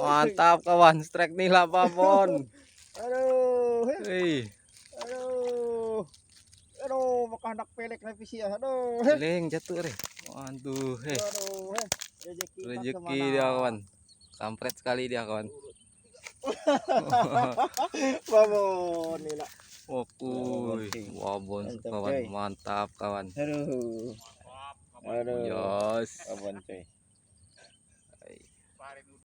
Mantap kawan, strike nila babon. Aduh, Hei, aduh, aduh, makanak pelek na pisi ya. Aduh, leng jatuh re. Waduh, aduh, rezeki tak rezeki kemana. dia kawan. Kampret sekali dia kawan. Babon nila. Wakuy, babon Mantap, kawan, coy. mantap kawan. Aduh, aduh, Yes. babon coy.